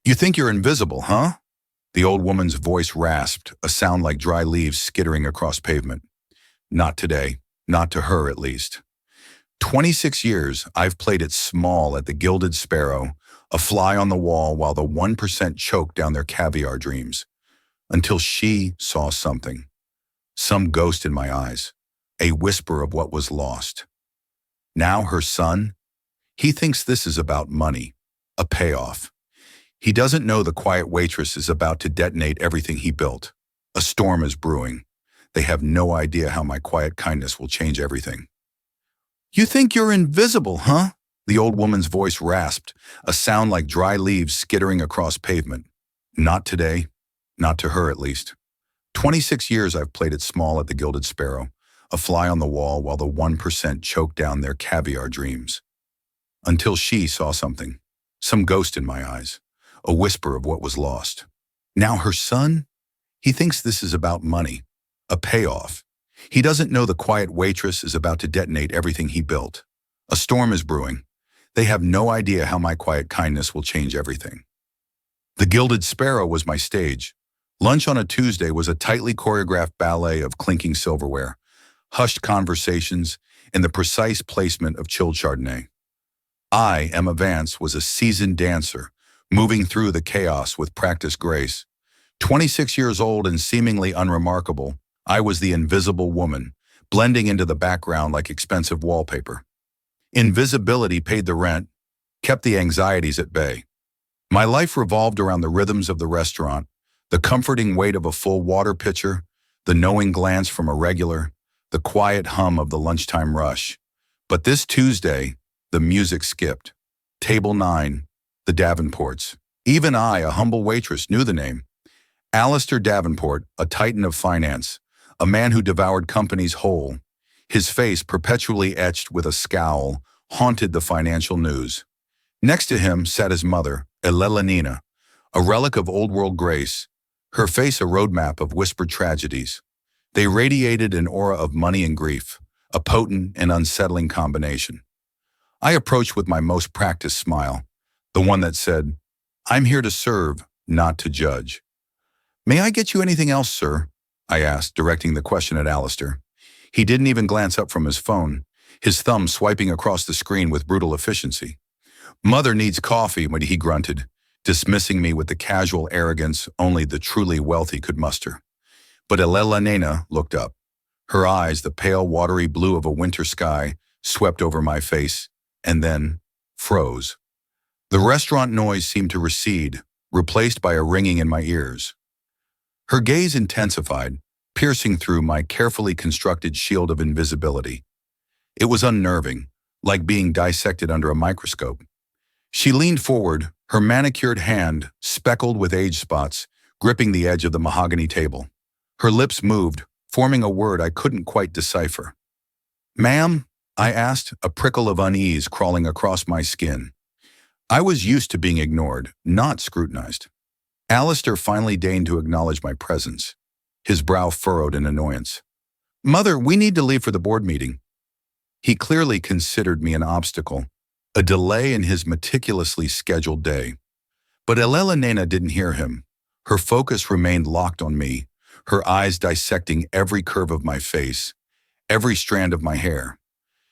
You think you're invisible, huh? The old woman's voice rasped, a sound like dry leaves skittering across pavement. Not today. Not to her, at least. 26 years, I've played it small at the Gilded Sparrow, a fly on the wall while the 1% choked down their caviar dreams. Until she saw something. Some ghost in my eyes. A whisper of what was lost. Now her son? He thinks this is about money. A payoff. He doesn't know the quiet waitress is about to detonate everything he built. A storm is brewing. They have no idea how my quiet kindness will change everything. You think you're invisible, huh? The old woman's voice rasped, a sound like dry leaves skittering across pavement. Not today. Not to her, at least. 26 years I've played it small at the Gilded Sparrow, a fly on the wall while the 1% choked down their caviar dreams. Until she saw something. Some ghost in my eyes. A whisper of what was lost. Now her son? He thinks this is about money. A payoff. He doesn't know the quiet waitress is about to detonate everything he built. A storm is brewing. They have no idea how my quiet kindness will change everything. The Gilded Sparrow was my stage. Lunch on a Tuesday was a tightly choreographed ballet of clinking silverware, hushed conversations, and the precise placement of chilled Chardonnay. I, Emma Vance, was a seasoned dancer, moving through the chaos with practiced grace. 26 years old and seemingly unremarkable, I was the invisible woman, blending into the background like expensive wallpaper. Invisibility paid the rent, kept the anxieties at bay. My life revolved around the rhythms of the restaurant, the comforting weight of a full water pitcher, the knowing glance from a regular, the quiet hum of the lunchtime rush. But this Tuesday, the music skipped. Table 9, the Davenports. Even I, a humble waitress, knew the name. Alistair Davenport, a titan of finance, a man who devoured companies whole. His face, perpetually etched with a scowl, haunted the financial news. Next to him sat his mother, Elelanina, a relic of old-world grace, her face a roadmap of whispered tragedies. They radiated an aura of money and grief, a potent and unsettling combination. I approached with my most practiced smile, the one that said, "I'm here to serve, not to judge." "May I get you anything else, sir?" I asked, directing the question at Alistair. He didn't even glance up from his phone, his thumb swiping across the screen with brutal efficiency. "Mother needs coffee," he grunted, dismissing me with the casual arrogance only the truly wealthy could muster. But Elelanina looked up. Her eyes, the pale, watery blue of a winter sky, swept over my face, and then froze. The restaurant noise seemed to recede, replaced by a ringing in my ears. Her gaze intensified, piercing through my carefully constructed shield of invisibility. It was unnerving, like being dissected under a microscope. She leaned forward, her manicured hand, speckled with age spots, gripping the edge of the mahogany table. Her lips moved, forming a word I couldn't quite decipher. "Ma'am?" I asked, a prickle of unease crawling across my skin. I was used to being ignored, not scrutinized. Alistair finally deigned to acknowledge my presence, his brow furrowed in annoyance. "Mother, we need to leave for the board meeting." He clearly considered me an obstacle, a delay in his meticulously scheduled day. But Elelanina didn't hear him. Her focus remained locked on me, her eyes dissecting every curve of my face, every strand of my hair.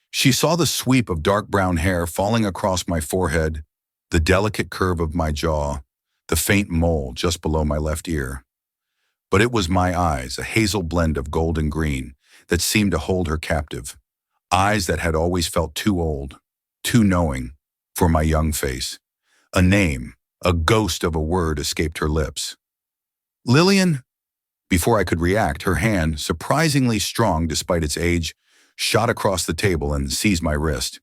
She saw the sweep of dark brown hair falling across my forehead, the delicate curve of my jaw, the faint mole just below my left ear. But it was my eyes, a hazel blend of gold and green, that seemed to hold her captive. Eyes that had always felt too old, too knowing, for my young face. A name, a ghost of a word escaped her lips. "Lillian?" Before I could react, her hand, surprisingly strong despite its age, shot across the table and seized my wrist.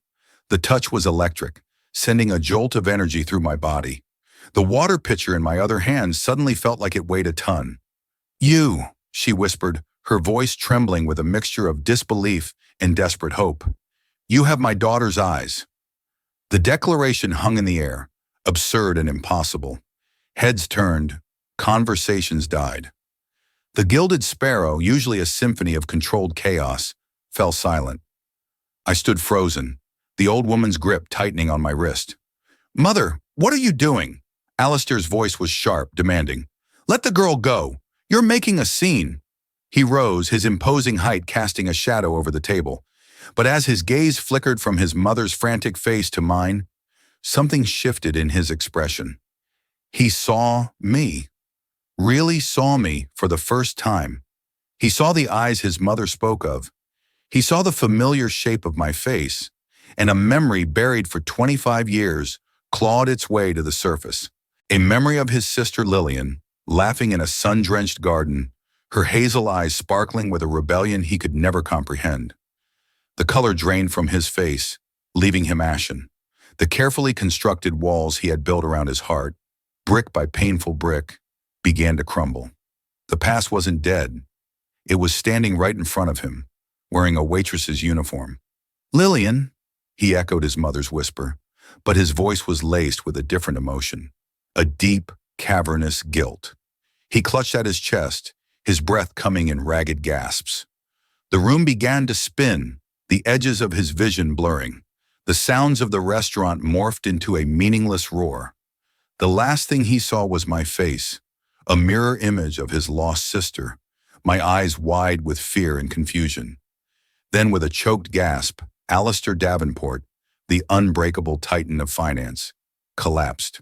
The touch was electric, sending a jolt of energy through my body. The water pitcher in my other hand suddenly felt like it weighed a ton. "You," she whispered, her voice trembling with a mixture of disbelief and desperate hope. "You have my daughter's eyes." The declaration hung in the air, absurd and impossible. Heads turned, conversations died. The Gilded Sparrow, usually a symphony of controlled chaos, fell silent. I stood frozen, the old woman's grip tightening on my wrist. "Mother, what are you doing?" Alistair's voice was sharp, demanding, "Let the girl go! You're making a scene!" He rose, his imposing height casting a shadow over the table. But as his gaze flickered from his mother's frantic face to mine, something shifted in his expression. He saw me, really saw me for the first time. He saw the eyes his mother spoke of. He saw the familiar shape of my face, and a memory buried for 25 years clawed its way to the surface. A memory of his sister Lillian, laughing in a sun-drenched garden, her hazel eyes sparkling with a rebellion he could never comprehend. The color drained from his face, leaving him ashen. The carefully constructed walls he had built around his heart, brick by painful brick, began to crumble. The past wasn't dead. It was standing right in front of him, wearing a waitress's uniform. "Lillian," he echoed his mother's whisper, but his voice was laced with a different emotion, a deep, cavernous guilt. He clutched at his chest, his breath coming in ragged gasps. The room began to spin, the edges of his vision blurring. The sounds of the restaurant morphed into a meaningless roar. The last thing he saw was my face, a mirror image of his lost sister, my eyes wide with fear and confusion. Then with a choked gasp, Alistair Davenport, the unbreakable titan of finance, collapsed.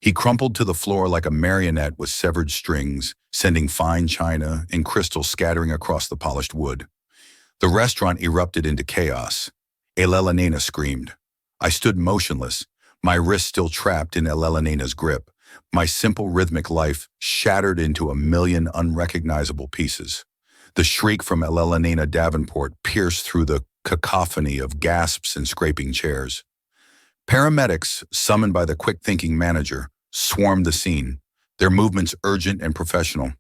He crumpled to the floor like a marionette with severed strings, sending fine china and crystal scattering across the polished wood. The restaurant erupted into chaos. Elena screamed. I stood motionless, my wrist still trapped in Elena's grip, my simple rhythmic life shattered into a million unrecognizable pieces. The shriek from Elena Davenport pierced through the cacophony of gasps and scraping chairs. Paramedics, summoned by the quick-thinking manager, swarmed the scene, their movements urgent and professional.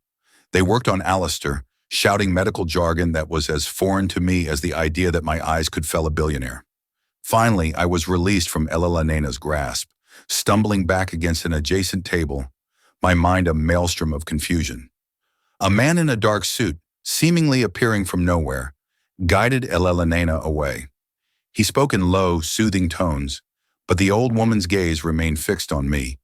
They worked on Alistair, shouting medical jargon that was as foreign to me as the idea that my eyes could fell a billionaire. Finally, I was released from Elena's grasp, stumbling back against an adjacent table, my mind a maelstrom of confusion. A man in a dark suit, seemingly appearing from nowhere, guided Elena away. He spoke in low, soothing tones, but the old woman's gaze remained fixed on me,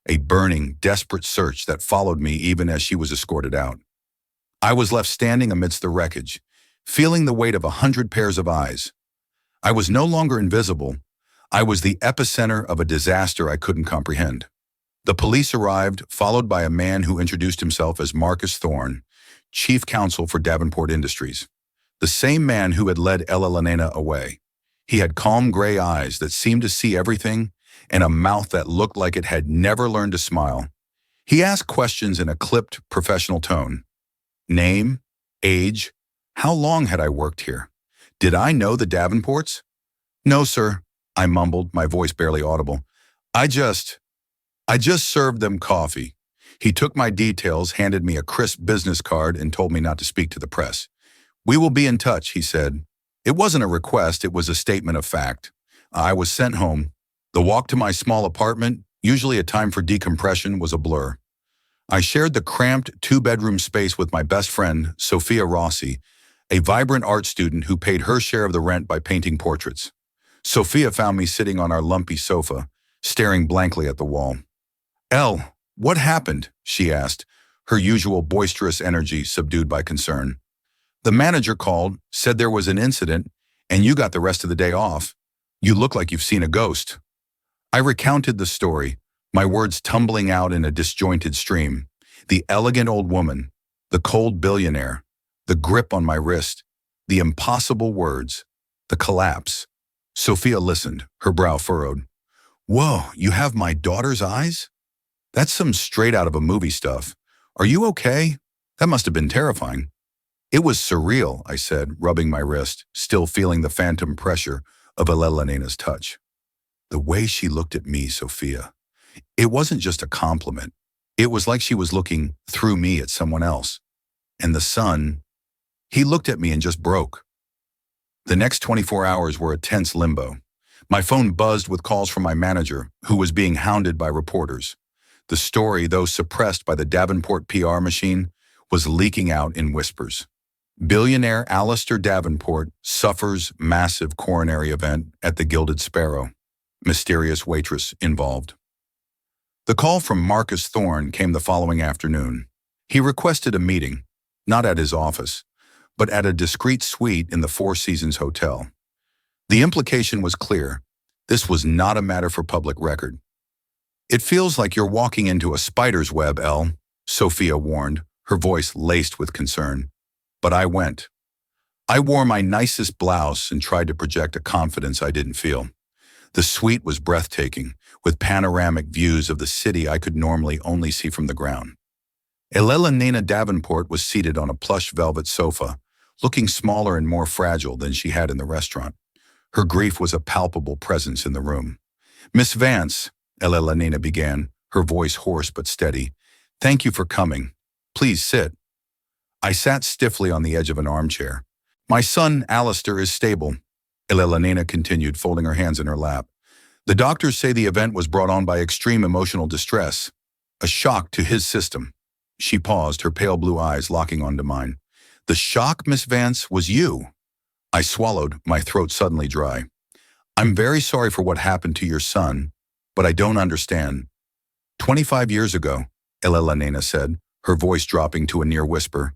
a burning, desperate search that followed me even as she was escorted out. I was left standing amidst the wreckage, feeling the weight of 100 pairs of eyes. I was no longer invisible. I was the epicenter of a disaster I couldn't comprehend. The police arrived, followed by a man who introduced himself as Marcus Thorne, chief counsel for Davenport Industries, the same man who had led Elena away. He had calm gray eyes that seemed to see everything and a mouth that looked like it had never learned to smile. He asked questions in a clipped, professional tone. Name, age, how long had I worked here? Did I know the Davenports? No, sir, I mumbled, my voice barely audible. I just served them coffee. He took my details, handed me a crisp business card, and told me not to speak to the press. We will be in touch, he said. It wasn't a request, it was a statement of fact. I was sent home. The walk to my small apartment, usually a time for decompression, was a blur. I shared the cramped two-bedroom space with my best friend, Sophia Rossi, a vibrant art student who paid her share of the rent by painting portraits. Sophia found me sitting on our lumpy sofa, staring blankly at the wall. "Elle, what happened?" she asked, her usual boisterous energy subdued by concern. "The manager called, said there was an incident, and you got the rest of the day off. You look like you've seen a ghost." I recounted the story, my words tumbling out in a disjointed stream. The elegant old woman, the cold billionaire, the grip on my wrist, the impossible words, the collapse. Sophia listened, her brow furrowed. "Whoa, you have my daughter's eyes? That's some straight out of a movie stuff. Are you okay? That must have been terrifying." "It was surreal," I said, rubbing my wrist, still feeling the phantom pressure of Elena's touch. The way she looked at me, Sophia. It wasn't just a compliment. It was like she was looking through me at someone else. And the sun, he looked at me and just broke. The next 24 hours were a tense limbo. My phone buzzed with calls from my manager, who was being hounded by reporters. The story, though suppressed by the Davenport PR machine, was leaking out in whispers. Billionaire Alistair Davenport suffers massive coronary event at the Gilded Sparrow. Mysterious waitress involved. The call from Marcus Thorne came the following afternoon. He requested a meeting, not at his office, but at a discreet suite in the Four Seasons Hotel. The implication was clear. This was not a matter for public record. "It feels like you're walking into a spider's web, Elle," Sophia warned, her voice laced with concern. But I went. I wore my nicest blouse and tried to project a confidence I didn't feel. The suite was breathtaking, with panoramic views of the city I could normally only see from the ground. Elena Davenport was seated on a plush velvet sofa, looking smaller and more fragile than she had in the restaurant. Her grief was a palpable presence in the room. "Miss Vance," Elena began, her voice hoarse but steady, "thank you for coming. Please sit." I sat stiffly on the edge of an armchair. "My son, Alistair, is stable," Elena continued, folding her hands in her lap. "The doctors say the event was brought on by extreme emotional distress, a shock to his system." She paused, her pale blue eyes locking onto mine. "The shock, Miss Vance, was you." I swallowed, my throat suddenly dry. "I'm very sorry for what happened to your son, but I don't understand." 25 years ago, Elena said, her voice dropping to a near whisper,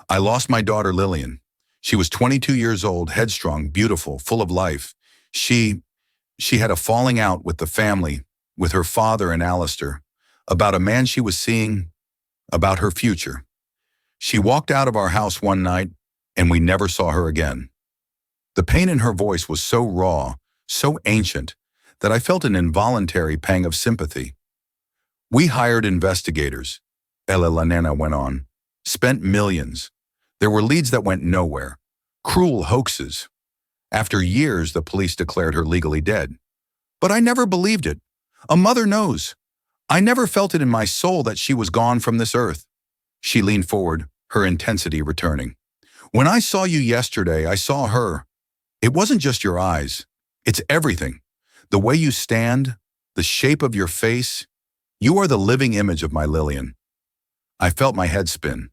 "I lost my daughter Lillian. She was 22 years old, headstrong, beautiful, full of life. She had a falling out with the family, with her father and Alistair, about a man she was seeing, about her future. She walked out of our house one night, and we never saw her again." The pain in her voice was so raw, so ancient, that I felt an involuntary pang of sympathy. "We hired investigators," Elena went on, "spent millions. There were leads that went nowhere, cruel hoaxes. After years, the police declared her legally dead. But I never believed it. A mother knows. I never felt it in my soul that she was gone from this earth." She leaned forward, her intensity returning. "When I saw you yesterday, I saw her. It wasn't just your eyes. It's everything. The way you stand, the shape of your face. You are the living image of my Lillian." I felt my head spin.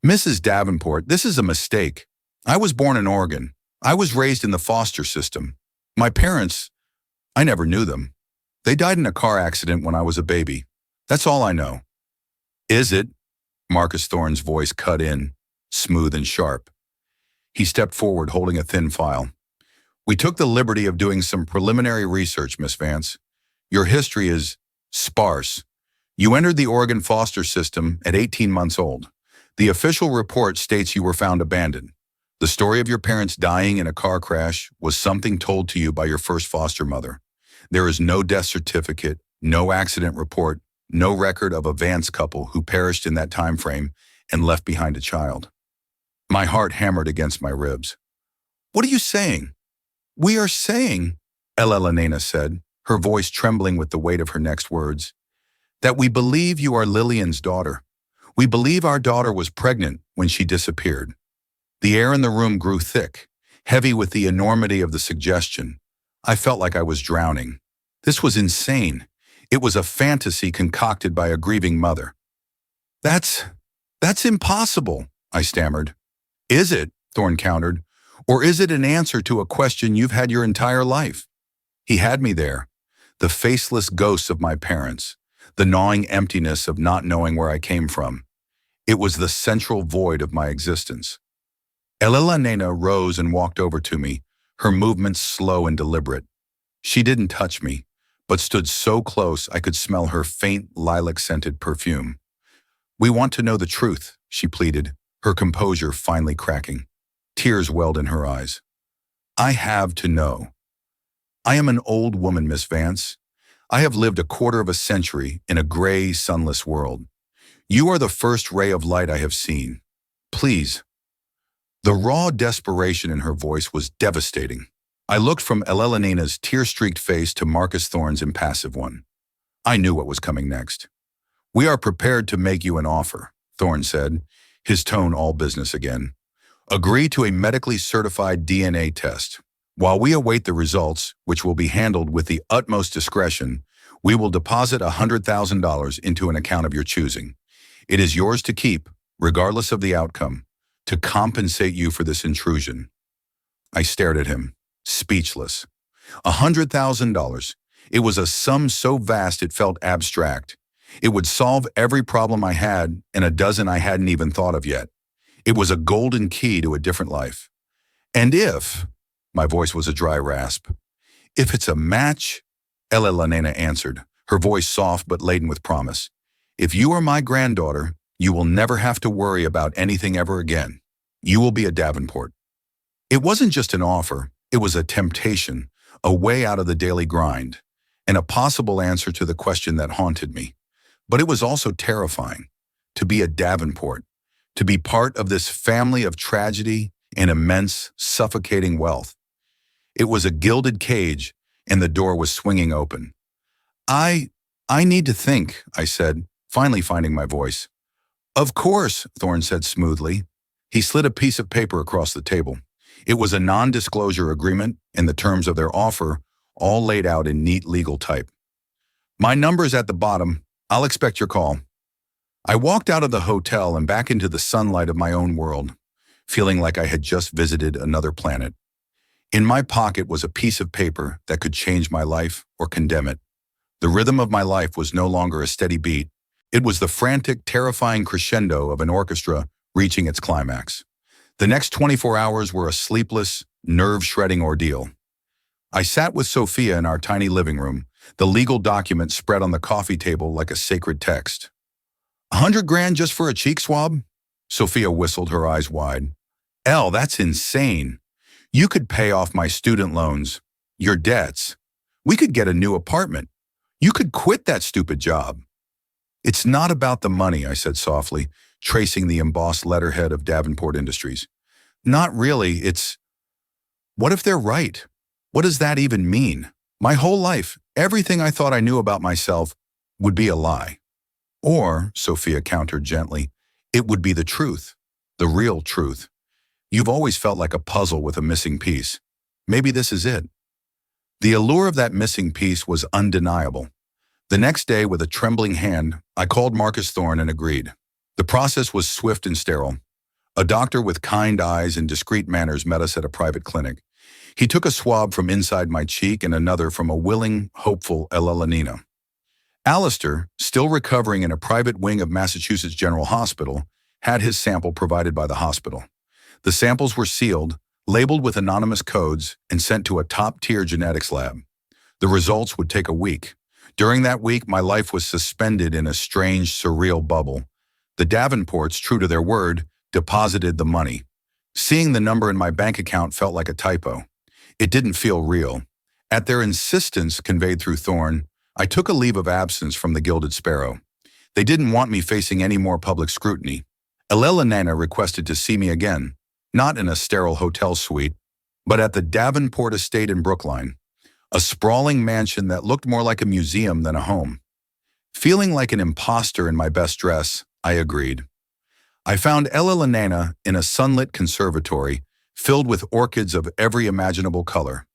"Mrs. Davenport, this is a mistake. I was born in Oregon. I was raised in the foster system. My parents, I never knew them. They died in a car accident when I was a baby. That's all I know." "Is it?" Marcus Thorne's voice cut in, smooth and sharp. He stepped forward, holding a thin file. "We took the liberty of doing some preliminary research, Miss Vance. Your history is sparse. You entered the Oregon foster system at 18 months old. The official report states you were found abandoned. The story of your parents dying in a car crash was something told to you by your first foster mother. There is no death certificate, no accident report, no record of a Vance couple who perished in that time frame and left behind a child." My heart hammered against my ribs. "What are you saying?" "We are saying," Elena said, her voice trembling with the weight of her next words, "that we believe you are Lillian's daughter. We believe our daughter was pregnant when she disappeared." The air in the room grew thick, heavy with the enormity of the suggestion. I felt like I was drowning. This was insane. It was a fantasy concocted by a grieving mother. That's impossible," I stammered. "Is it?" Thorne countered. "Or is it an answer to a question you've had your entire life?" He had me there. The faceless ghosts of my parents, the gnawing emptiness of not knowing where I came from. It was the central void of my existence. Elena rose and walked over to me, her movements slow and deliberate. She didn't touch me, but stood so close I could smell her faint lilac-scented perfume. "We want to know the truth," she pleaded, her composure finally cracking. Tears welled in her eyes. "I have to know. I am an old woman, Miss Vance. I have lived a quarter of a century in a gray, sunless world. You are the first ray of light I have seen. Please." The raw desperation in her voice was devastating. I looked from Elena's tear-streaked face to Marcus Thorne's impassive one. I knew what was coming next. "We are prepared to make you an offer," Thorne said, his tone all business again. "Agree to a medically certified DNA test. While we await the results, which will be handled with the utmost discretion, we will deposit $100,000 into an account of your choosing. It is yours to keep, regardless of the outcome, to compensate you for this intrusion." I stared at him, speechless. $100,000. It was a sum so vast it felt abstract. It would solve every problem I had and a dozen I hadn't even thought of yet. It was a golden key to a different life. And if, my voice was a dry rasp, if it's a match, Elena answered, her voice soft but laden with promise. If you are my granddaughter, you will never have to worry about anything ever again. You will be a Davenport. It wasn't just an offer, it was a temptation, a way out of the daily grind, and a possible answer to the question that haunted me. But it was also terrifying, to be a Davenport, to be part of this family of tragedy and immense, suffocating wealth. It was a gilded cage, and the door was swinging open. I need to think, I said, finally finding my voice. Of course, Thorne said smoothly. He slid a piece of paper across the table. It was a non-disclosure agreement and the terms of their offer, all laid out in neat legal type. My number's at the bottom. I'll expect your call. I walked out of the hotel and back into the sunlight of my own world, feeling like I had just visited another planet. In my pocket was a piece of paper that could change my life or condemn it. The rhythm of my life was no longer a steady beat. It was the frantic, terrifying crescendo of an orchestra reaching its climax. The next 24 hours were a sleepless, nerve-shredding ordeal. I sat with Sophia in our tiny living room, the legal document spread on the coffee table like a sacred text. $100,000 just for a cheek swab? Sophia whistled, her eyes wide. Elle, that's insane. You could pay off my student loans, your debts. We could get a new apartment. You could quit that stupid job. It's not about the money, I said softly, tracing the embossed letterhead of Davenport Industries. Not really, it's... What if they're right? What does that even mean? My whole life, everything I thought I knew about myself, would be a lie. Or, Sophia countered gently, it would be the truth, the real truth. You've always felt like a puzzle with a missing piece. Maybe this is it. The allure of that missing piece was undeniable. The next day, with a trembling hand, I called Marcus Thorne and agreed. The process was swift and sterile. A doctor with kind eyes and discreet manners met us at a private clinic. He took a swab from inside my cheek and another from a willing, hopeful Elena. Alistair, still recovering in a private wing of Massachusetts General Hospital, had his sample provided by the hospital. The samples were sealed, labeled with anonymous codes, and sent to a top-tier genetics lab. The results would take a week. During that week, my life was suspended in a strange, surreal bubble. The Davenports, true to their word, deposited the money. Seeing the number in my bank account felt like a typo. It didn't feel real. At their insistence, conveyed through Thorne, I took a leave of absence from the Gilded Sparrow. They didn't want me facing any more public scrutiny. Elena requested to see me again, not in a sterile hotel suite, but at the Davenport estate in Brookline, a sprawling mansion that looked more like a museum than a home. Feeling like an imposter in my best dress, I agreed. I found Elena in a sunlit conservatory filled with orchids of every imaginable color.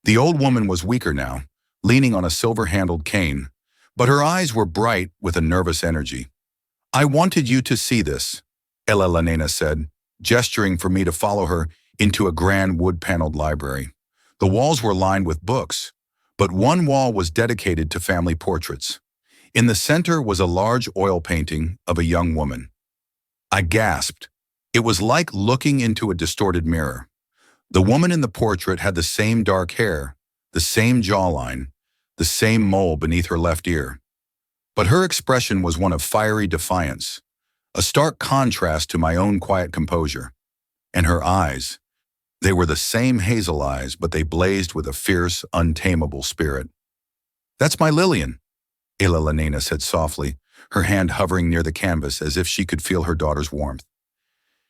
The old woman was weaker now, leaning on a silver-handled cane, but her eyes were bright with a nervous energy. I wanted you to see this, Elena said, gesturing for me to follow her into a grand wood-paneled library. The walls were lined with books, but one wall was dedicated to family portraits. In the center was a large oil painting of a young woman. I gasped. It was like looking into a distorted mirror. The woman in the portrait had the same dark hair, the same jawline, the same mole beneath her left ear. But her expression was one of fiery defiance, a stark contrast to my own quiet composure. And her eyes, they were the same hazel eyes, but they blazed with a fierce, untamable spirit. That's my Lillian, Elena said softly, her hand hovering near the canvas as if she could feel her daughter's warmth.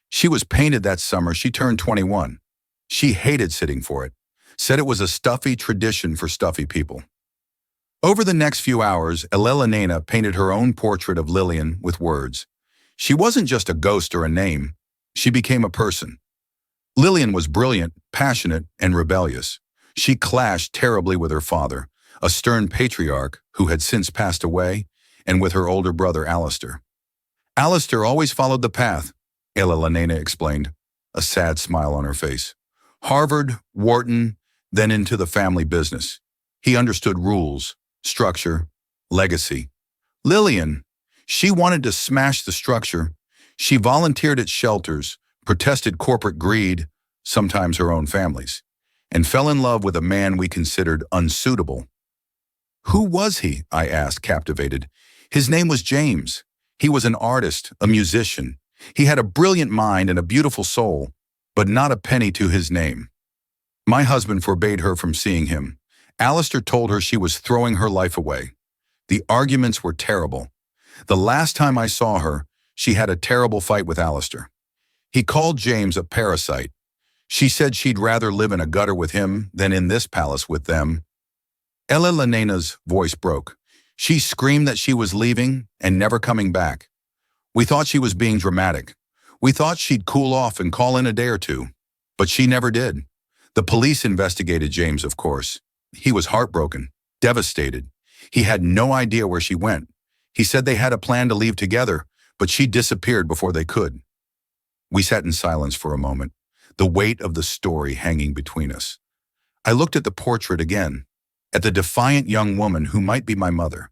She was painted that summer she turned 21. She hated sitting for it, said it was a stuffy tradition for stuffy people. Over the next few hours, Elena painted her own portrait of Lillian with words. She wasn't just a ghost or a name. She became a person. Lillian was brilliant, passionate, and rebellious. She clashed terribly with her father, a stern patriarch who had since passed away, and with her older brother Alistair. Alistair always followed the path, Elena explained, a sad smile on her face. Harvard, Wharton, then into the family business. He understood rules, structure, legacy. Lillian. She wanted to smash the structure. She volunteered at shelters, protested corporate greed, sometimes her own family's, and fell in love with a man we considered unsuitable. Who was he? I asked, captivated. His name was James. He was an artist, a musician. He had a brilliant mind and a beautiful soul, but not a penny to his name. My husband forbade her from seeing him. Alistair told her she was throwing her life away. The arguments were terrible. The last time I saw her, she had a terrible fight with Alistair. He called James a parasite. She said she'd rather live in a gutter with him than in this palace with them. Elena's voice broke. She screamed that she was leaving and never coming back. We thought she was being dramatic. We thought she'd cool off and call in a day or two. But she never did. The police investigated James, of course. He was heartbroken, devastated. He had no idea where she went. He said they had a plan to leave together, but she disappeared before they could. We sat in silence for a moment, the weight of the story hanging between us. I looked at the portrait again, at the defiant young woman who might be my mother.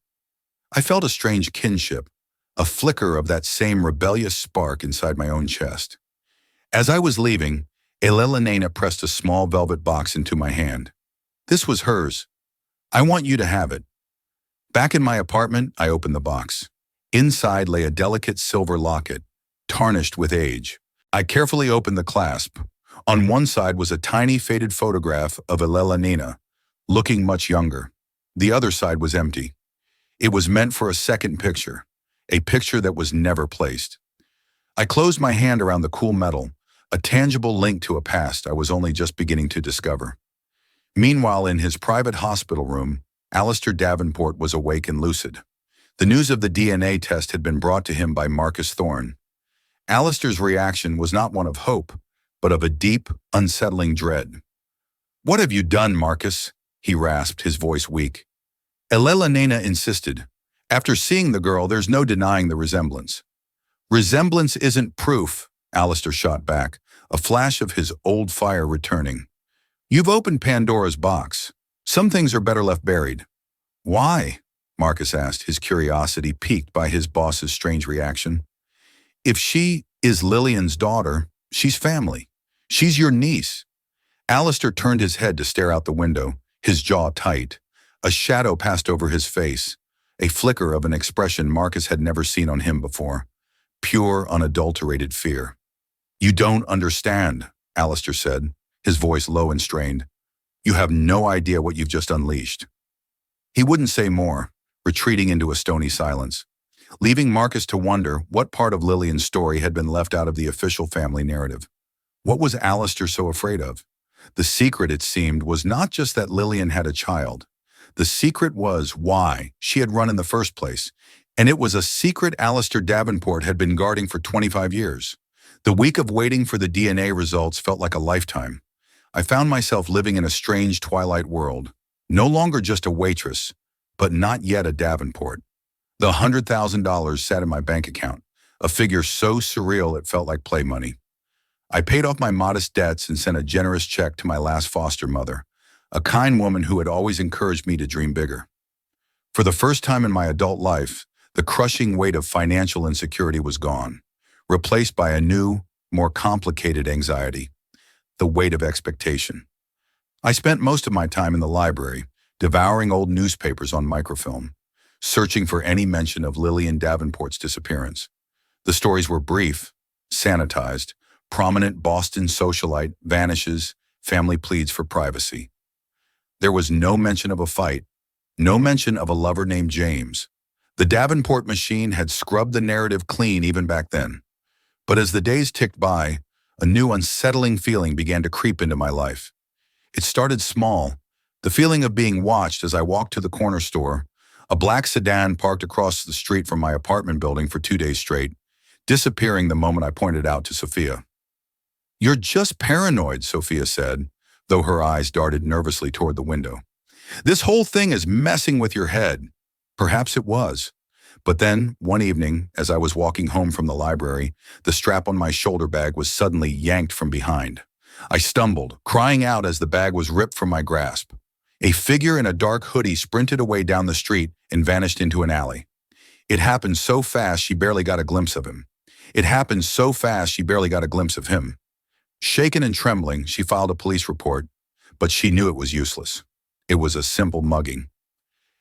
I felt a strange kinship, a flicker of that same rebellious spark inside my own chest. As I was leaving, Elena pressed a small velvet box into my hand. This was hers. I want you to have it. Back in my apartment, I opened the box. Inside lay a delicate silver locket, tarnished with age. I carefully opened the clasp. On one side was a tiny faded photograph of Elena, looking much younger. The other side was empty. It was meant for a second picture, a picture that was never placed. I closed my hand around the cool metal, a tangible link to a past I was only just beginning to discover. Meanwhile, in his private hospital room, Alistair Davenport was awake and lucid. The news of the DNA test had been brought to him by Marcus Thorne. Alistair's reaction was not one of hope, but of a deep, unsettling dread. "What have you done, Marcus?" he rasped, his voice weak. Elena insisted. "After seeing the girl, there's no denying the resemblance." "Resemblance isn't proof," Alistair shot back, a flash of his old fire returning. "You've opened Pandora's box. Some things are better left buried." "Why?" Marcus asked, his curiosity piqued by his boss's strange reaction. "If she is Lillian's daughter, she's family. She's your niece." Alistair turned his head to stare out the window, his jaw tight. A shadow passed over his face, a flicker of an expression Marcus had never seen on him before. Pure, unadulterated fear. "You don't understand," Alistair said, his voice low and strained. "You have no idea what you've just unleashed." He wouldn't say more, retreating into a stony silence, leaving Marcus to wonder what part of Lillian's story had been left out of the official family narrative. What was Alistair so afraid of? The secret, it seemed, was not just that Lillian had a child. The secret was why she had run in the first place, and it was a secret Alistair Davenport had been guarding for 25 years. The week of waiting for the DNA results felt like a lifetime. I found myself living in a strange twilight world, no longer just a waitress, but not yet a Davenport. The $100,000 sat in my bank account, a figure so surreal it felt like play money. I paid off my modest debts and sent a generous check to my last foster mother, a kind woman who had always encouraged me to dream bigger. For the first time in my adult life, the crushing weight of financial insecurity was gone, replaced by a new, more complicated anxiety, the weight of expectation. I spent most of my time in the library, devouring old newspapers on microfilm, searching for any mention of Lillian Davenport's disappearance. The stories were brief, sanitized, prominent Boston socialite vanishes, family pleads for privacy. There was no mention of a fight, no mention of a lover named James. The Davenport machine had scrubbed the narrative clean even back then. But as the days ticked by, a new unsettling feeling began to creep into my life. It started small, the feeling of being watched as I walked to the corner store, a black sedan parked across the street from my apartment building for 2 days straight, disappearing the moment I pointed out to Sophia. "You're just paranoid," Sophia said, though her eyes darted nervously toward the window. "This whole thing is messing with your head." Perhaps it was. But then, one evening, as I was walking home from the library, the strap on my shoulder bag was suddenly yanked from behind. I stumbled, crying out as the bag was ripped from my grasp. A figure in a dark hoodie sprinted away down the street and vanished into an alley. It happened so fast she barely got a glimpse of him. It happened so fast she barely got a glimpse of him. Shaken and trembling, she filed a police report, but she knew it was useless. It was a simple mugging.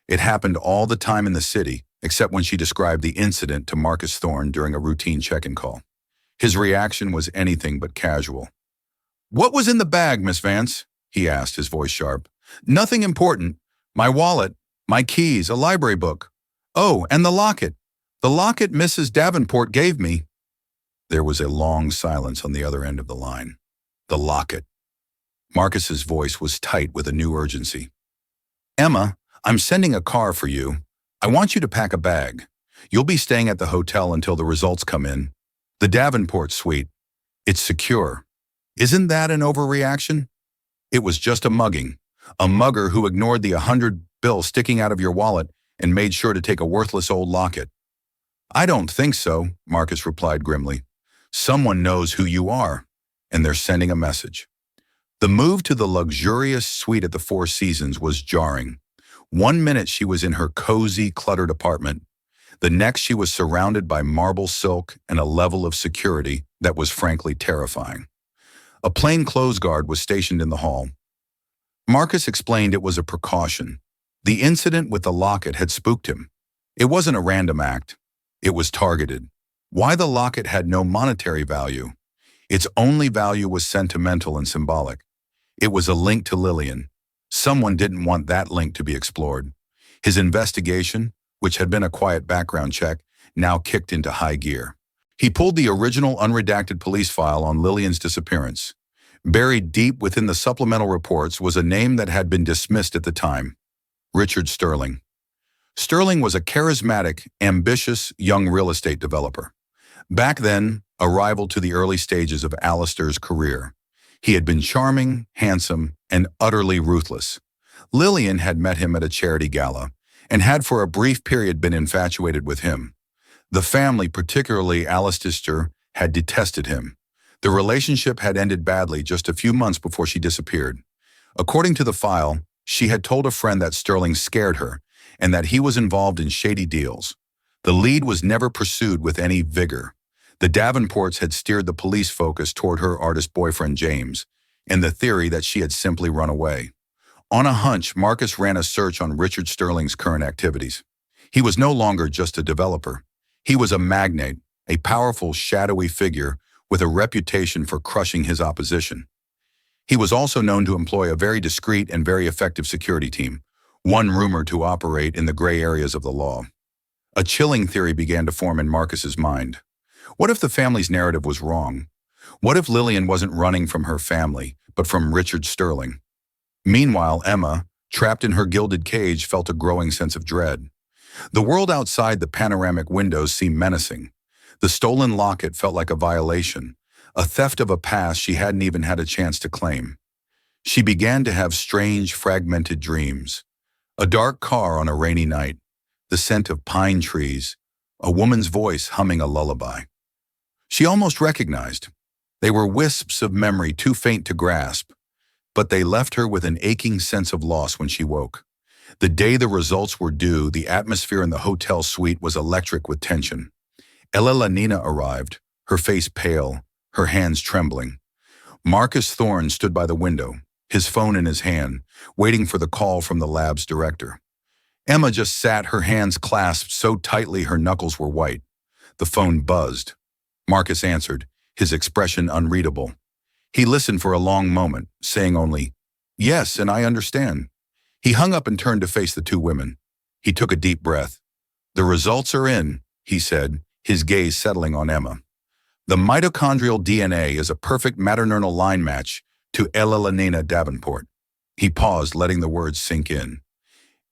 It happened all the time in the city, except when she described the incident to Marcus Thorne during a routine check-in call. His reaction was anything but casual. "What was in the bag, Miss Vance?" he asked, his voice sharp. "Nothing important. My wallet, my keys, a library book. Oh, and the locket. The locket Mrs. Davenport gave me." There was a long silence on the other end of the line. The locket. Marcus's voice was tight with a new urgency. "Emma, I'm sending a car for you. I want you to pack a bag. You'll be staying at the hotel until the results come in. The Davenport suite. It's secure. Isn't that an overreaction? It was just a mugging. A mugger who ignored the 100 bill sticking out of your wallet and made sure to take a worthless old locket." "I don't think so," Marcus replied grimly. "Someone knows who you are, and they're sending a message." The move to the luxurious suite at the Four Seasons was jarring. One minute she was in her cozy, cluttered apartment. The next she was surrounded by marble silk and a level of security that was frankly terrifying. A plainclothes guard was stationed in the hall. Marcus explained it was a precaution. The incident with the locket had spooked him. It wasn't a random act. It was targeted. Why the locket had no monetary value? Its only value was sentimental and symbolic. It was a link to Lillian. Someone didn't want that link to be explored. His investigation, which had been a quiet background check, now kicked into high gear. He pulled the original unredacted police file on Lillian's disappearance. Buried deep within the supplemental reports was a name that had been dismissed at the time: Richard Sterling. Sterling was a charismatic, ambitious young real estate developer. Back then, a rival to the early stages of Alistair's career. He had been charming, handsome, and utterly ruthless. Lillian had met him at a charity gala, and had for a brief period been infatuated with him. The family, particularly Alistair, had detested him. The relationship had ended badly just a few months before she disappeared. According to the file, she had told a friend that Sterling scared her, and that he was involved in shady deals. The lead was never pursued with any vigor. The Davenports had steered the police focus toward her artist boyfriend James, and the theory that she had simply run away. On a hunch, Marcus ran a search on Richard Sterling's current activities. He was no longer just a developer. He was a magnate, a powerful, shadowy figure with a reputation for crushing his opposition. He was also known to employ a very discreet and very effective security team, one rumored to operate in the gray areas of the law. A chilling theory began to form in Marcus's mind. What if the family's narrative was wrong? What if Lillian wasn't running from her family, but from Richard Sterling? Meanwhile, Emma, trapped in her gilded cage, felt a growing sense of dread. The world outside the panoramic windows seemed menacing. The stolen locket felt like a violation, a theft of a past she hadn't even had a chance to claim. She began to have strange, fragmented dreams. A dark car on a rainy night, the scent of pine trees, a woman's voice humming a lullaby. She almost recognized. They were wisps of memory too faint to grasp, but they left her with an aching sense of loss when she woke. The day the results were due, the atmosphere in the hotel suite was electric with tension. Elena arrived, her face pale, her hands trembling. Marcus Thorne stood by the window, his phone in his hand, waiting for the call from the lab's director. Emma just sat, her hands clasped so tightly her knuckles were white. The phone buzzed. Marcus answered, his expression unreadable. He listened for a long moment, saying only, "Yes, and I understand." He hung up and turned to face the two women. He took a deep breath. "The results are in," he said, his gaze settling on Emma. "The mitochondrial DNA is a perfect maternal line match to Elena Davenport." He paused, letting the words sink in.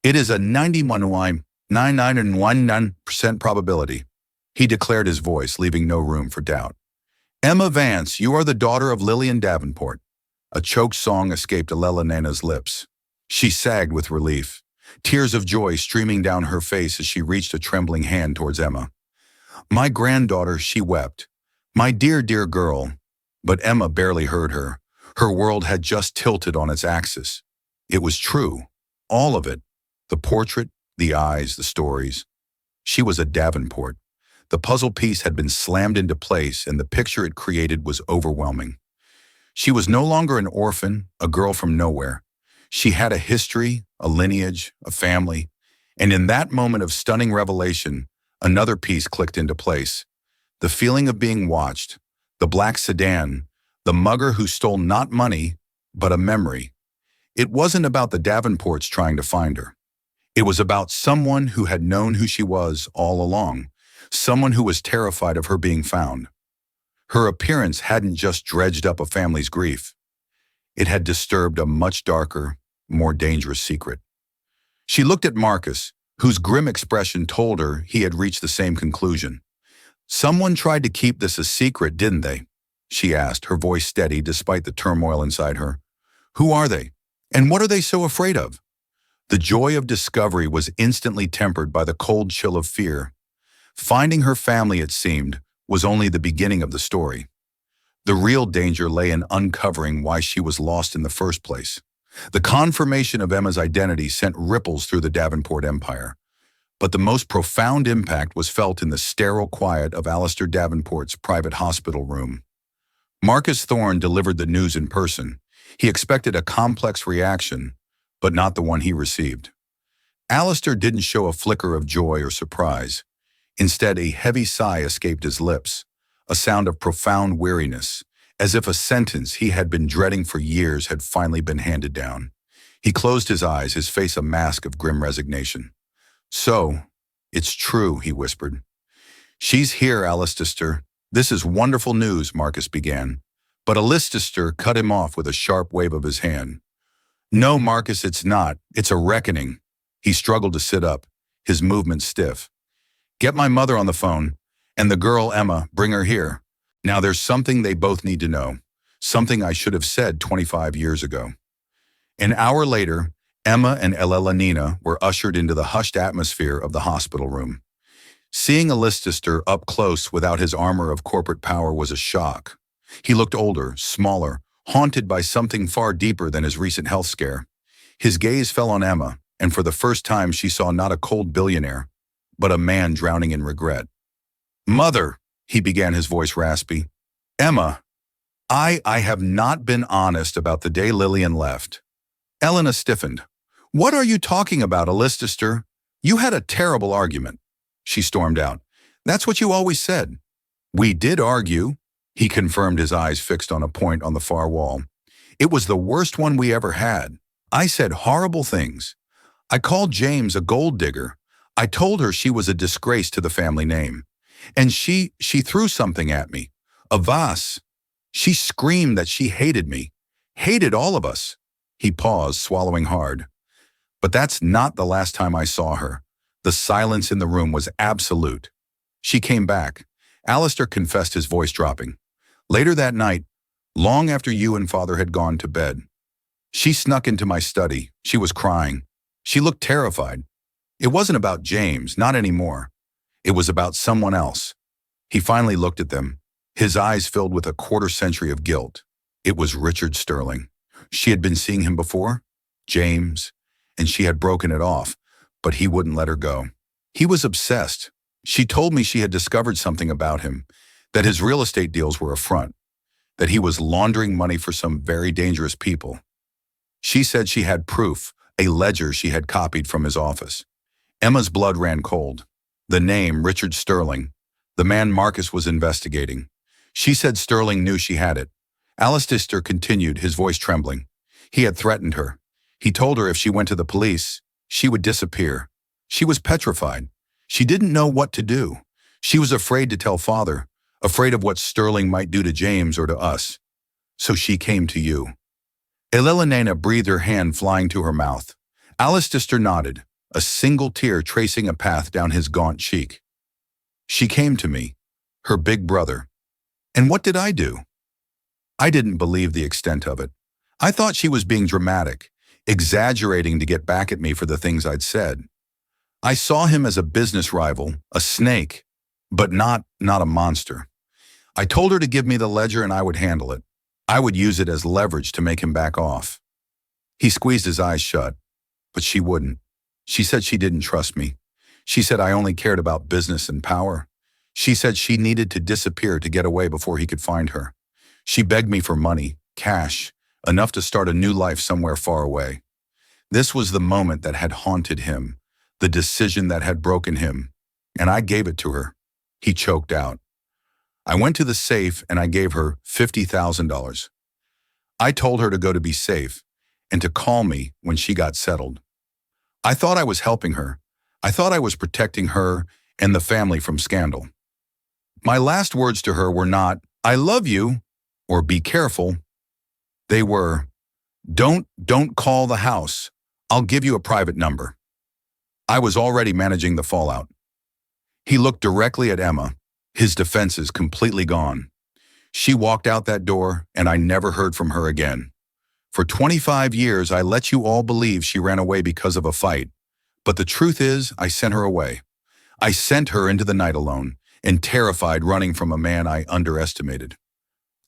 "It is a 99.99% probability," he declared, his voice leaving no room for doubt. "Emma Vance, you are the daughter of Lillian Davenport." A choked song escaped Elena's lips. She sagged with relief, tears of joy streaming down her face as she reached a trembling hand towards Emma. "My granddaughter," she wept. "My dear, dear girl." But Emma barely heard her. Her world had just tilted on its axis. It was true. All of it. The portrait, the eyes, the stories. She was a Davenport. The puzzle piece had been slammed into place, and the picture it created was overwhelming. She was no longer an orphan, a girl from nowhere. She had a history, a lineage, a family, and in that moment of stunning revelation, another piece clicked into place. The feeling of being watched, the black sedan, the mugger who stole not money, but a memory. It wasn't about the Davenports trying to find her. It was about someone who had known who she was all along, someone who was terrified of her being found. Her appearance hadn't just dredged up a family's grief. It had disturbed a much darker, more dangerous secret. She looked at Marcus, whose grim expression told her he had reached the same conclusion. "Someone tried to keep this a secret, didn't they?" she asked, her voice steady despite the turmoil inside her. "Who are they? And what are they so afraid of?" The joy of discovery was instantly tempered by the cold chill of fear. Finding her family, it seemed, was only the beginning of the story. The real danger lay in uncovering why she was lost in the first place. The confirmation of Emma's identity sent ripples through the Davenport empire. But the most profound impact was felt in the sterile quiet of Alistair Davenport's private hospital room. Marcus Thorne delivered the news in person. He expected a complex reaction, but not the one he received. Alistair didn't show a flicker of joy or surprise. Instead, a heavy sigh escaped his lips, a sound of profound weariness, as if a sentence he had been dreading for years had finally been handed down. He closed his eyes, his face a mask of grim resignation. "So, it's true," he whispered. "She's here, Alistair. This is wonderful news," Marcus began. But Alistair cut him off with a sharp wave of his hand. "No, Marcus, it's not. It's a reckoning." He struggled to sit up, his movements stiff. "Get my mother on the phone, and the girl, Emma, bring her here. Now there's something they both need to know, something I should have said 25 years ago." An hour later, Emma and Elena were ushered into the hushed atmosphere of the hospital room. Seeing Alistair up close without his armor of corporate power was a shock. He looked older, smaller, haunted by something far deeper than his recent health scare. His gaze fell on Emma, and for the first time she saw not a cold billionaire, but a man drowning in regret. "Mother," he began, his voice raspy. "Emma, I have not been honest about the day Lillian left." Elena stiffened. "What are you talking about, Alistair? You had a terrible argument," she stormed out. "That's what you always said." "We did argue," he confirmed, his eyes fixed on a point on the far wall. "It was the worst one we ever had. I said horrible things. I called James a gold digger. I told her she was a disgrace to the family name. And she threw something at me. A vase. She screamed that she hated me. Hated all of us." He paused, swallowing hard. "But that's not the last time I saw her." The silence in the room was absolute. "She came back," Alistair confessed, his voice dropping. "Later that night, long after you and Father had gone to bed. She snuck into my study. She was crying. She looked terrified. It wasn't about James, not anymore. It was about someone else." He finally looked at them, his eyes filled with a quarter-century of guilt. It was Richard Sterling. She had been seeing him before, James, and she had broken it off, but he wouldn't let her go. He was obsessed. She told me she had discovered something about him, that his real estate deals were a front, that he was laundering money for some very dangerous people. She said she had proof, a ledger she had copied from his office. Emma's blood ran cold. The name, Richard Sterling, the man Marcus was investigating. She said Sterling knew she had it. Alistair continued, his voice trembling. He had threatened her. He told her if she went to the police, she would disappear. She was petrified. She didn't know what to do. She was afraid to tell Father, afraid of what Sterling might do to James or to us. So she came to you. Elena breathed, her hand flying to her mouth. Alistair nodded, a single tear tracing a path down his gaunt cheek. "She came to me, her big brother. And what did I do?" I didn't believe the extent of it. I thought she was being dramatic, exaggerating to get back at me for the things I'd said. I saw him as a business rival, a snake, but not a monster. I told her to give me the ledger and I would handle it. I would use it as leverage to make him back off. He squeezed his eyes shut, but she wouldn't. She said she didn't trust me. She said I only cared about business and power. She said she needed to disappear to get away before he could find her. She begged me for money, cash, enough to start a new life somewhere far away. This was the moment that had haunted him, the decision that had broken him, and I gave it to her. He choked out. I went to the safe and I gave her $50,000. I told her to go to be safe and to call me when she got settled. I thought I was helping her. I thought I was protecting her and the family from scandal. My last words to her were not, "I love you," or "be careful." They were, don't call the house. I'll give you a private number." I was already managing the fallout. He looked directly at Emma, his defenses completely gone. She walked out that door, and I never heard from her again. For 25 years, I let you all believe she ran away because of a fight. But the truth is, I sent her away. I sent her into the night alone, and terrified, running from a man I underestimated.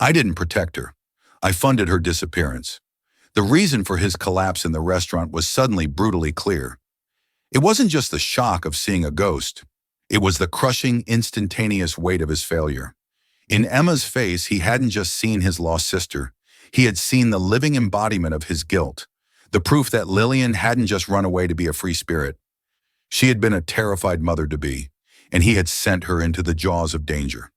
I didn't protect her. I funded her disappearance. The reason for his collapse in the restaurant was suddenly brutally clear. It wasn't just the shock of seeing a ghost. It was the crushing, instantaneous weight of his failure. In Emma's face, he hadn't just seen his lost sister. He had seen the living embodiment of his guilt, the proof that Lillian hadn't just run away to be a free spirit. She had been a terrified mother-to-be, and he had sent her into the jaws of danger.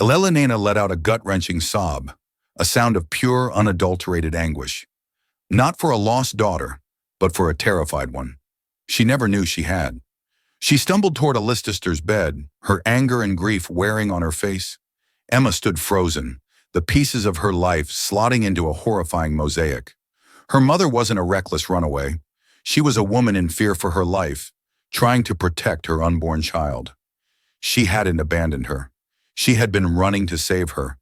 Elena let out a gut-wrenching sob, a sound of pure, unadulterated anguish. Not for a lost daughter, but for a terrified one. She never knew she had. She stumbled toward Alistair's bed, her anger and grief wearing on her face. Emma stood frozen, the pieces of her life slotting into a horrifying mosaic. Her mother wasn't a reckless runaway. She was a woman in fear for her life, trying to protect her unborn child. She hadn't abandoned her. She had been running to save her.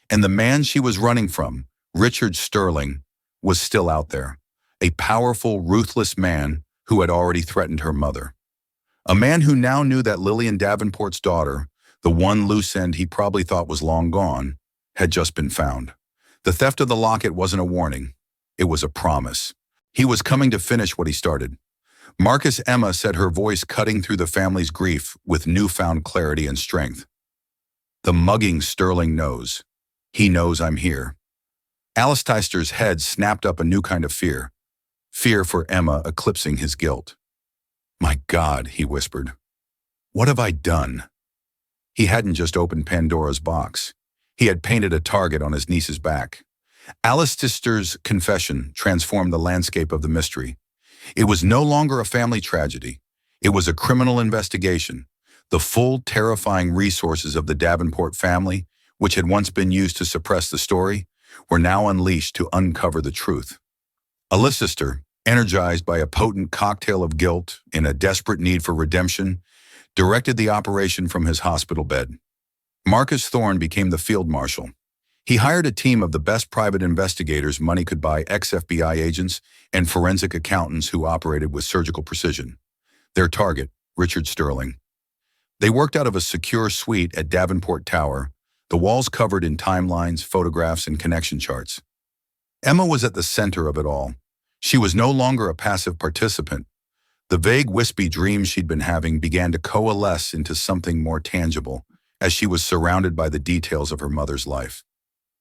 And the man she was running from, Richard Sterling, was still out there. A powerful, ruthless man who had already threatened her mother. A man who now knew that Lillian Davenport's daughter, the one loose end he probably thought was long gone, had just been found. The theft of the locket wasn't a warning. It was a promise. He was coming to finish what he started. Marcus, Emma said, her voice cutting through the family's grief with newfound clarity and strength. The mugging Sterling knows. He knows I'm here. Alistair's head snapped up a new kind of fear. Fear for Emma eclipsing his guilt. "My God," he whispered. "What have I done?" He hadn't just opened Pandora's box. He had painted a target on his niece's back. Alistair's confession transformed the landscape of the mystery. It was no longer a family tragedy. It was a criminal investigation. The full, terrifying resources of the Davenport family, which had once been used to suppress the story, were now unleashed to uncover the truth. Alistair, energized by a potent cocktail of guilt and a desperate need for redemption, directed the operation from his hospital bed. Marcus Thorne became the field marshal. He hired a team of the best private investigators money could buy, ex-FBI agents and forensic accountants who operated with surgical precision. Their target, Richard Sterling. They worked out of a secure suite at Davenport Tower, the walls covered in timelines, photographs, and connection charts. Emma was at the center of it all. She was no longer a passive participant. The vague, wispy dreams she'd been having began to coalesce into something more tangible as she was surrounded by the details of her mother's life.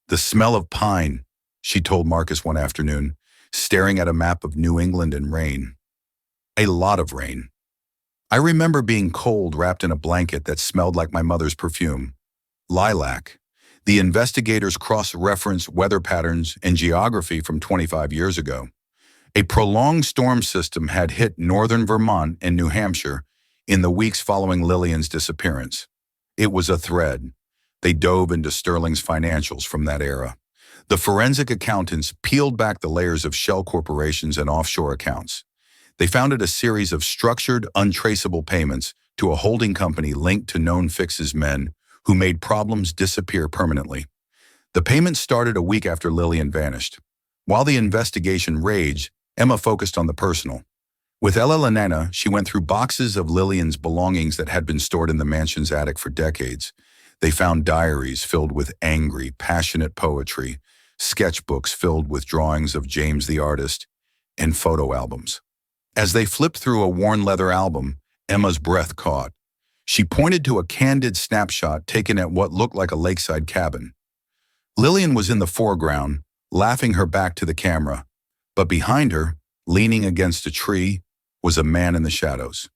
"The smell of pine," she told Marcus one afternoon, staring at a map of New England and rain. A lot of rain. "I remember being cold, wrapped in a blanket that smelled like my mother's perfume. Lilac." The investigators cross-referenced weather patterns and geography from 25 years ago. A prolonged storm system had hit northern Vermont and New Hampshire in the weeks following Lillian's disappearance. It was a thread. They dove into Sterling's financials from that era. The forensic accountants peeled back the layers of shell corporations and offshore accounts. They found a series of structured, untraceable payments to a holding company linked to known fixes men who made problems disappear permanently. The payments started a week after Lillian vanished. While the investigation raged, Emma focused on the personal. With Elena, she went through boxes of Lillian's belongings that had been stored in the mansion's attic for decades. They found diaries filled with angry, passionate poetry, sketchbooks filled with drawings of James the artist, and photo albums. As they flipped through a worn leather album, Emma's breath caught. She pointed to a candid snapshot taken at what looked like a lakeside cabin. Lillian was in the foreground, laughing her back to the camera, but behind her, leaning against a tree, was a man in the shadows.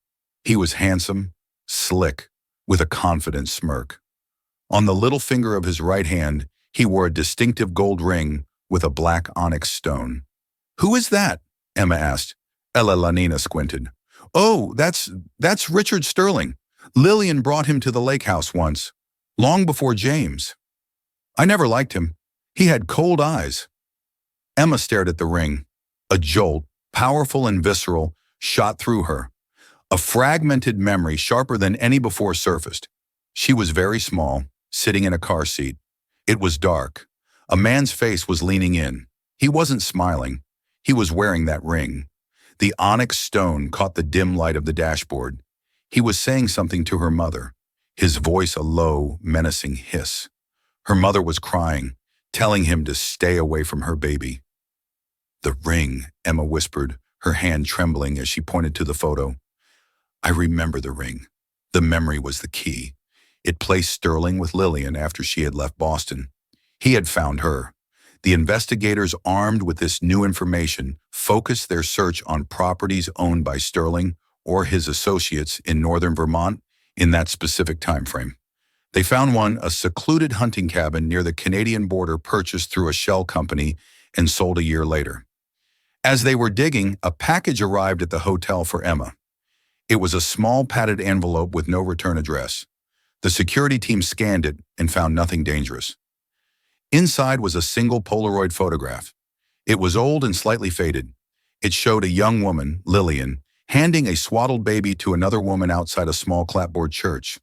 He was handsome, slick, with a confident smirk. On the little finger of his right hand, he wore a distinctive gold ring with a black onyx stone. "Who is that?" Emma asked. Ella Lanina squinted. "Oh, that's Richard Sterling. Lillian brought him to the lake house once, long before James. I never liked him. He had cold eyes." Emma stared at the ring. A jolt, powerful and visceral, shot through her. A fragmented memory sharper than any before surfaced. She was very small, sitting in a car seat. It was dark. A man's face was leaning in. He wasn't smiling. He was wearing that ring. The onyx stone caught the dim light of the dashboard. He was saying something to her mother, his voice a low, menacing hiss. Her mother was crying, telling him to stay away from her baby. "The ring," Emma whispered, her hand trembling as she pointed to the photo. "I remember the ring. The memory was the key. It placed Sterling with Lillian after she had left Boston. He had found her. The investigators, armed with this new information, focused their search on properties owned by Sterling or his associates in northern Vermont in that specific time frame. They found one, a secluded hunting cabin near the Canadian border purchased through a shell company and sold a year later. As they were digging, a package arrived at the hotel for Emma. It was a small padded envelope with no return address. The security team scanned it and found nothing dangerous. Inside was a single Polaroid photograph. It was old and slightly faded. It showed a young woman, Lillian, handing a swaddled baby to another woman outside a small clapboard church.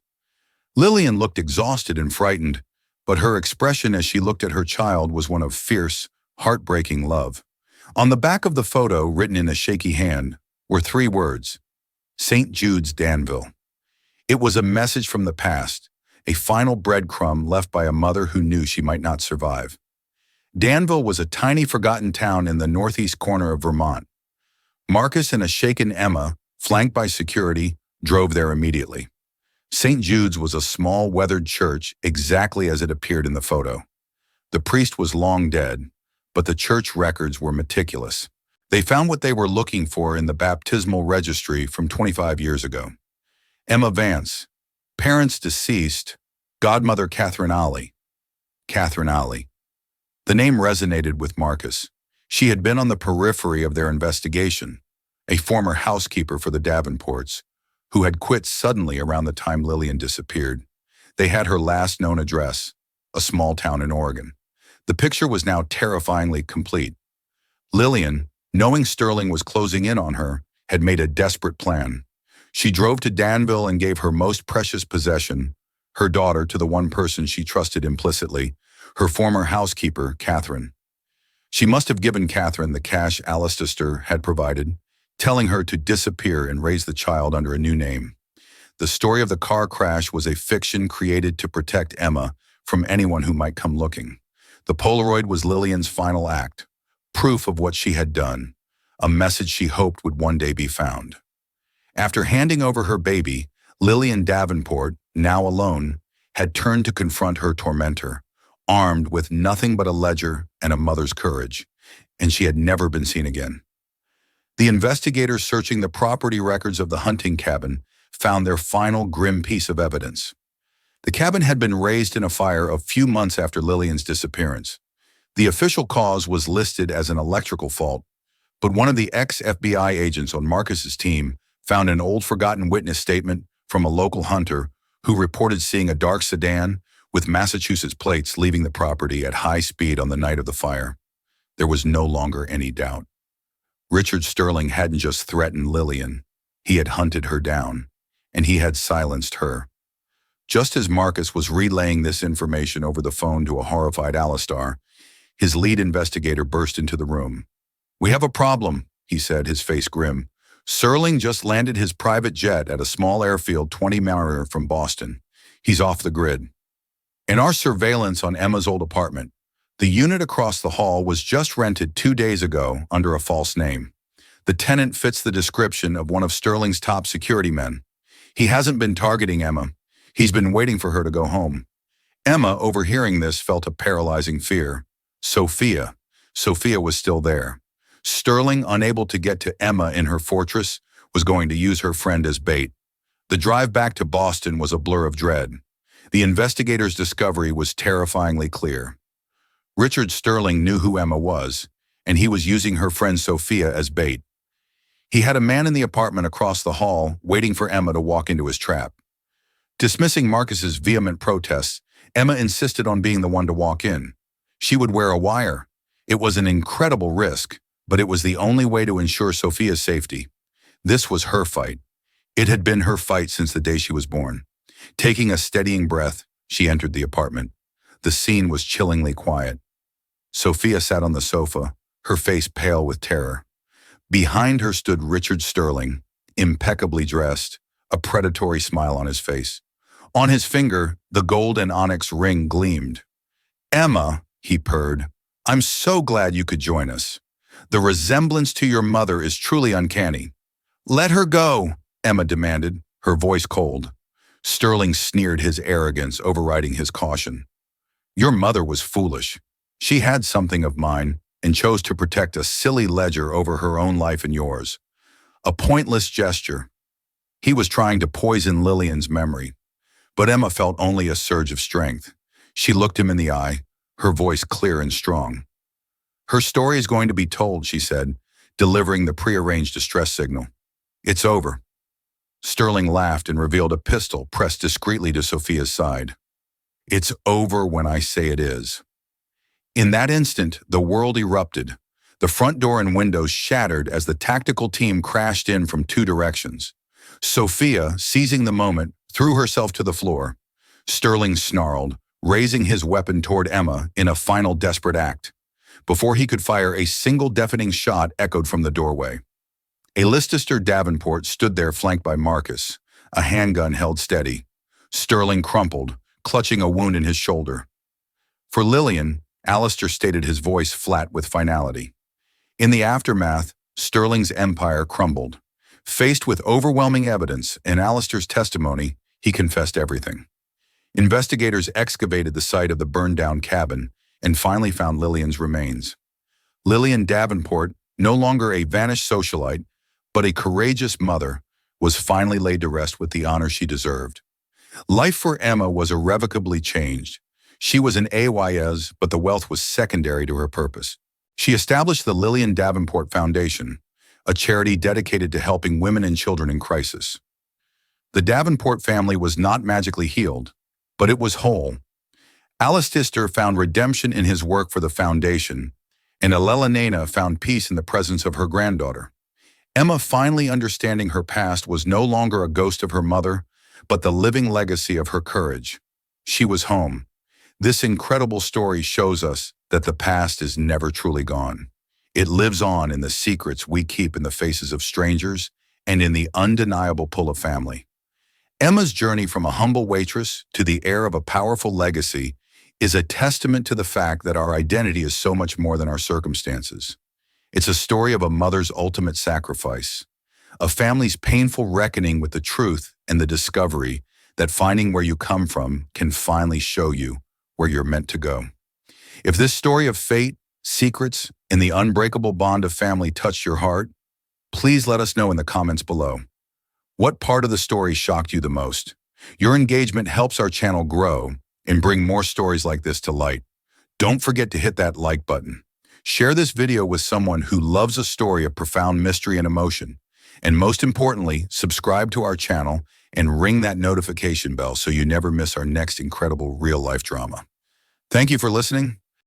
Lillian looked exhausted and frightened, but her expression as she looked at her child was one of fierce, heartbreaking love. On the back of the photo, written in a shaky hand, were 3 words: St. Jude's, Danville. It was a message from the past, a final breadcrumb left by a mother who knew she might not survive. Danville was a tiny forgotten town in the northeast corner of Vermont. Marcus and a shaken Emma, flanked by security, drove there immediately. St. Jude's was a small, weathered church exactly as it appeared in the photo. The priest was long dead, but the church records were meticulous. They found what they were looking for in the baptismal registry from 25 years ago. Emma Vance, parents deceased, godmother Catherine Alley. Catherine Alley. The name resonated with Marcus. She had been on the periphery of their investigation, a former housekeeper for the Davenports, who had quit suddenly around the time Lillian disappeared. They had her last known address, a small town in Oregon. The picture was now terrifyingly complete. Lillian, knowing Sterling was closing in on her, had made a desperate plan. She drove to Danville and gave her most precious possession, her daughter, to the one person she trusted implicitly, her former housekeeper, Catherine. She must have given Catherine the cash Alistair had provided, telling her to disappear and raise the child under a new name. The story of the car crash was a fiction created to protect Emma from anyone who might come looking. The Polaroid was Lillian's final act, proof of what she had done, a message she hoped would one day be found. After handing over her baby, Lillian Davenport, now alone, had turned to confront her tormentor, armed with nothing but a ledger and a mother's courage, and she had never been seen again. The investigators searching the property records of the hunting cabin found their final grim piece of evidence. The cabin had been raised in a fire a few months after Lillian's disappearance. The official cause was listed as an electrical fault, but one of the ex-FBI agents on Marcus's team found an old forgotten witness statement from a local hunter who reported seeing a dark sedan with Massachusetts plates leaving the property at high speed on the night of the fire. There was no longer any doubt. Richard Sterling hadn't just threatened Lillian, he had hunted her down, and he had silenced her. Just as Marcus was relaying this information over the phone to a horrified Alistair, his lead investigator burst into the room. "We have a problem," he said, his face grim. "Sterling just landed his private jet at a small airfield 20 miles from Boston. He's off the grid." In our surveillance on Emma's old apartment, the unit across the hall was just rented 2 days ago under a false name. The tenant fits the description of one of Sterling's top security men. He hasn't been targeting Emma. He's been waiting for her to go home. Emma, overhearing this, felt a paralyzing fear. Sophia. Sophia was still there. Sterling, unable to get to Emma in her fortress, was going to use her friend as bait. The drive back to Boston was a blur of dread. The investigators' discovery was terrifyingly clear. Richard Sterling knew who Emma was, and he was using her friend Sophia as bait. He had a man in the apartment across the hall waiting for Emma to walk into his trap. Dismissing Marcus's vehement protests, Emma insisted on being the one to walk in. She would wear a wire. It was an incredible risk, but it was the only way to ensure Sophia's safety. This was her fight. It had been her fight since the day she was born. Taking a steadying breath, she entered the apartment. The scene was chillingly quiet. Sophia sat on the sofa, her face pale with terror. Behind her stood Richard Sterling, impeccably dressed, a predatory smile on his face. On his finger, the gold and onyx ring gleamed. "Emma," he purred, "I'm so glad you could join us. The resemblance to your mother is truly uncanny." "Let her go," Emma demanded, her voice cold. Sterling sneered, his arrogance overriding his caution. "Your mother was foolish. She had something of mine and chose to protect a silly ledger over her own life and yours. A pointless gesture. He was trying to poison Lillian's memory." But Emma felt only a surge of strength. She looked him in the eye, her voice clear and strong. "Her story is going to be told," she said, delivering the prearranged distress signal. "It's over." Sterling laughed and revealed a pistol pressed discreetly to Sophia's side. "It's over when I say it is." In that instant, the world erupted. The front door and windows shattered as the tactical team crashed in from two directions. Sophia, seizing the moment, threw herself to the floor. Sterling snarled, raising his weapon toward Emma in a final desperate act. Before he could fire, a single deafening shot echoed from the doorway. Alistair Davenport stood there flanked by Marcus, a handgun held steady. Sterling crumpled, clutching a wound in his shoulder. For Lillian, Alistair stated, his voice flat with finality. In the aftermath, Sterling's empire crumbled. Faced with overwhelming evidence and Alistair's testimony, he confessed everything. Investigators excavated the site of the burned-down cabin and finally found Lillian's remains. Lillian Davenport, no longer a vanished socialite, but a courageous mother, was finally laid to rest with the honor she deserved. Life for Emma was irrevocably changed. She was an AYS, but the wealth was secondary to her purpose. She established the Lillian Davenport Foundation, a charity dedicated to helping women and children in crisis. The Davenport family was not magically healed, but it was whole. Alistair found redemption in his work for the foundation, and Elena found peace in the presence of her granddaughter. Emma, finally understanding her past, was no longer a ghost of her mother, but the living legacy of her courage. She was home. This incredible story shows us that the past is never truly gone. It lives on in the secrets we keep in the faces of strangers and in the undeniable pull of family. Emma's journey from a humble waitress to the heir of a powerful legacy is a testament to the fact that our identity is so much more than our circumstances. It's a story of a mother's ultimate sacrifice, a family's painful reckoning with the truth, and the discovery that finding where you come from can finally show you where you're meant to go. If this story of fate, secrets, and the unbreakable bond of family touched your heart, please let us know in the comments below. What part of the story shocked you the most? Your engagement helps our channel grow and bring more stories like this to light. Don't forget to hit that like button. Share this video with someone who loves a story of profound mystery and emotion. And most importantly, subscribe to our channel and ring that notification bell so you never miss our next incredible real-life drama. Thank you for listening,